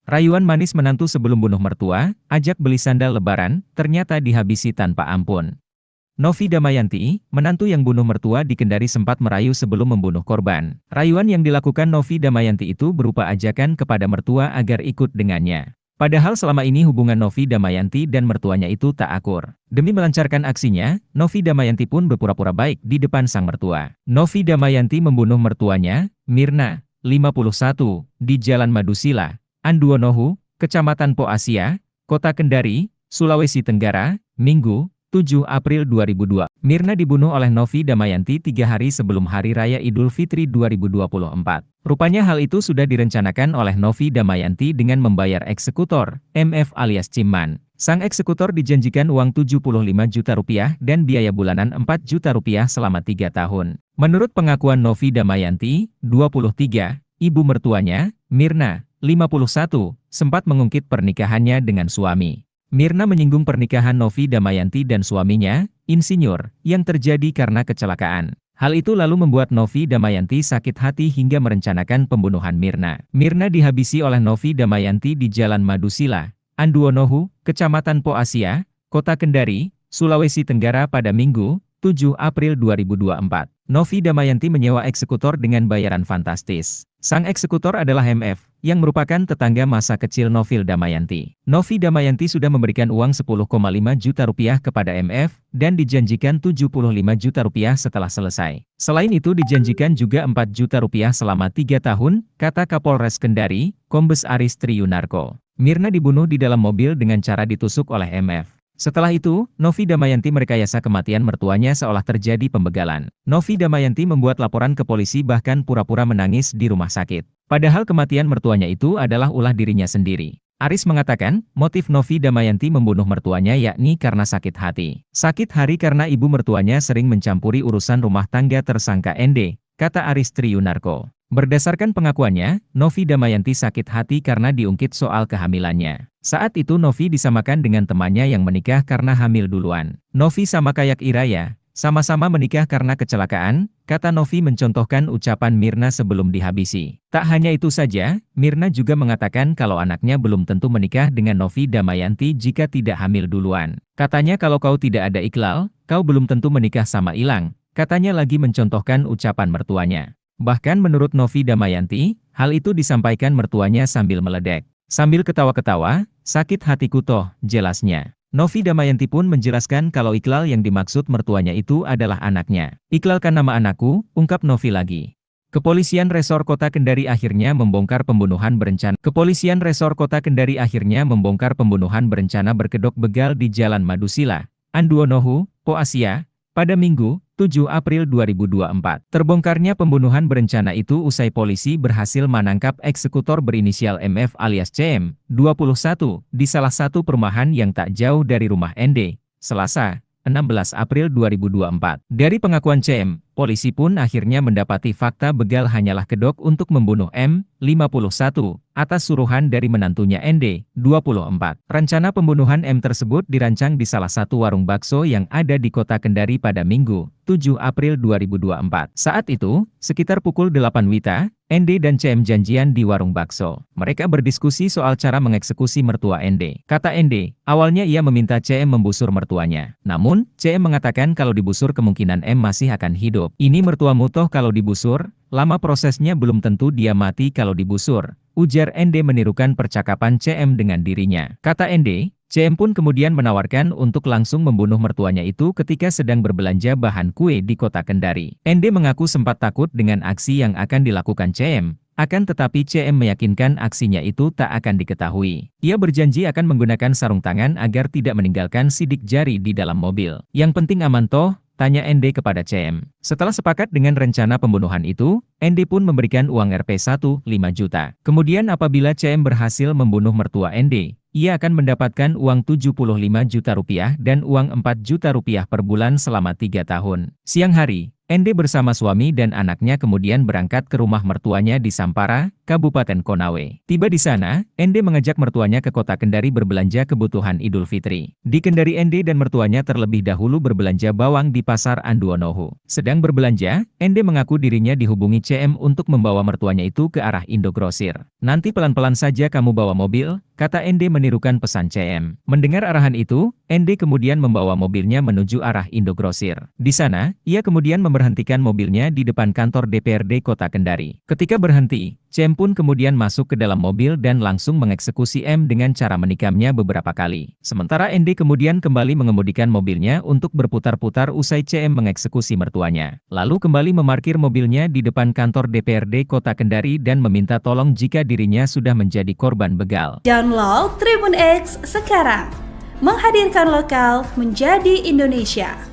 Rayuan manis menantu sebelum bunuh mertua, ajak beli sandal lebaran, ternyata dihabisi tanpa ampun. Novi Damayanti, menantu yang bunuh mertua di Kendari sempat merayu sebelum membunuh korban. Rayuan yang dilakukan Novi Damayanti itu berupa ajakan kepada mertua agar ikut dengannya. Padahal selama ini hubungan Novi Damayanti dan mertuanya itu tak akur. Demi melancarkan aksinya, Novi Damayanti pun berpura-pura baik di depan sang mertua. Novi Damayanti membunuh mertuanya, Mirna, 51, di Jalan Madusila, Anduonohu, Kecamatan Po Asia, Kota Kendari, Sulawesi Tenggara, Minggu, 7 April 2002. Mirna dibunuh oleh Novi Damayanti 3 hari sebelum Hari Raya Idul Fitri 2024. Rupanya hal itu sudah direncanakan oleh Novi Damayanti dengan membayar eksekutor, MF alias Cimman. Sang eksekutor dijanjikan uang 75 juta rupiah dan biaya bulanan 4 juta rupiah selama 3 tahun. Menurut pengakuan Novi Damayanti, 23, ibu mertuanya, Mirna, 51, sempat mengungkit pernikahannya dengan suami. Mirna menyinggung pernikahan Novi Damayanti dan suaminya, insinyur, yang terjadi karena kecelakaan. Hal itu lalu membuat Novi Damayanti sakit hati hingga merencanakan pembunuhan Mirna. Mirna dihabisi oleh Novi Damayanti di Jalan Madusila, Anduonohu, Kecamatan Po Asia, Kota Kendari, Sulawesi Tenggara pada Minggu, 7 April 2024. Novi Damayanti menyewa eksekutor dengan bayaran fantastis. Sang eksekutor adalah MF, yang merupakan tetangga masa kecil Novi Damayanti. Novi Damayanti sudah memberikan uang 10,5 juta rupiah kepada MF, dan dijanjikan 75 juta rupiah setelah selesai. Selain itu dijanjikan juga 4 juta rupiah selama 3 tahun, kata Kapolres Kendari, Kombes Aris Triyunarko. Mirna dibunuh di dalam mobil dengan cara ditusuk oleh MF. Setelah itu, Novi Damayanti merekayasa kematian mertuanya seolah terjadi pembegalan. Novi Damayanti membuat laporan ke polisi bahkan pura-pura menangis di rumah sakit. Padahal kematian mertuanya itu adalah ulah dirinya sendiri. Aris mengatakan, motif Novi Damayanti membunuh mertuanya yakni karena sakit hati. Sakit hari karena ibu mertuanya sering mencampuri urusan rumah tangga tersangka ND, kata Aris Triyunarko. Berdasarkan pengakuannya, Novi Damayanti sakit hati karena diungkit soal kehamilannya. Saat itu Novi disamakan dengan temannya yang menikah karena hamil duluan. Novi sama kayak Iraya, sama-sama menikah karena kecelakaan, kata Novi mencontohkan ucapan Mirna sebelum dihabisi. Tak hanya itu saja, Mirna juga mengatakan kalau anaknya belum tentu menikah dengan Novi Damayanti jika tidak hamil duluan. Katanya kalau kau tidak ada iklal, kau belum tentu menikah sama Ilang, katanya lagi mencontohkan ucapan mertuanya. Bahkan menurut Novi Damayanti, hal itu disampaikan mertuanya sambil meledek. Sambil ketawa-ketawa, sakit hatiku toh, jelasnya. Novi Damayanti pun menjelaskan kalau Iqlal yang dimaksud mertuanya itu adalah anaknya. Iqlalkan nama anakku, ungkap Novi lagi. Kepolisian Resor Kota Kendari akhirnya membongkar pembunuhan berencana. Kepolisian Resor Kota Kendari akhirnya membongkar pembunuhan berencana berkedok begal di Jalan Madusila, Anduonohu, Po Asia, pada Minggu, 7 April 2024. Terbongkarnya pembunuhan berencana itu usai polisi berhasil menangkap eksekutor berinisial MF alias CM, 21, di salah satu perumahan yang tak jauh dari rumah ND, Selasa, 16 April 2024. Dari pengakuan CM, polisi pun akhirnya mendapati fakta begal hanyalah kedok untuk membunuh M, 51, atas suruhan dari menantunya ND, 24. Rencana pembunuhan M tersebut dirancang di salah satu warung bakso yang ada di Kota Kendari pada Minggu, 7 April 2024. Saat itu, sekitar pukul 8 WITA, ND dan CM janjian di warung bakso. Mereka berdiskusi soal cara mengeksekusi mertua ND. Kata ND, awalnya ia meminta CM membusur mertuanya. Namun, CM mengatakan kalau dibusur kemungkinan M masih akan hidup. Ini mertuamu toh kalau dibusur, lama prosesnya belum tentu dia mati kalau dibusur. Ujar ND menirukan percakapan CM dengan dirinya. Kata ND, CM pun kemudian menawarkan untuk langsung membunuh mertuanya itu ketika sedang berbelanja bahan kue di Kota Kendari. ND mengaku sempat takut dengan aksi yang akan dilakukan CM, akan tetapi CM meyakinkan aksinya itu tak akan diketahui. Ia berjanji akan menggunakan sarung tangan agar tidak meninggalkan sidik jari di dalam mobil. Yang penting aman toh? Tanya ND kepada CM. Setelah sepakat dengan rencana pembunuhan itu, ND pun memberikan uang Rp1, 5 juta. Kemudian apabila CM berhasil membunuh mertua ND, ia akan mendapatkan uang 75 juta rupiah dan uang 4 juta rupiah per bulan selama 3 tahun. Siang hari, ND bersama suami dan anaknya kemudian berangkat ke rumah mertuanya di Sampara, Kabupaten Konawe. Tiba di sana, Ende mengajak mertuanya ke kota Kendari berbelanja kebutuhan Idul Fitri. Di Kendari, Ende dan mertuanya terlebih dahulu berbelanja bawang di Pasar Anduonohu. Sedang berbelanja, Ende mengaku dirinya dihubungi CM untuk membawa mertuanya itu ke arah Indogrosir. "Nanti pelan-pelan saja kamu bawa mobil," kata Ende menirukan pesan CM. Mendengar arahan itu, Ende kemudian membawa mobilnya menuju arah Indogrosir. Di sana, ia kemudian memberhentikan mobilnya di depan kantor DPRD Kota Kendari. Ketika berhenti, CM pun kemudian masuk ke dalam mobil dan langsung mengeksekusi M dengan cara menikamnya beberapa kali. Sementara Ende kemudian kembali mengemudikan mobilnya untuk berputar-putar usai CM mengeksekusi mertuanya. Lalu kembali memarkir mobilnya di depan kantor DPRD Kota Kendari dan meminta tolong jika dirinya sudah menjadi korban begal. Download Tribun X sekarang, menghadirkan lokal menjadi Indonesia.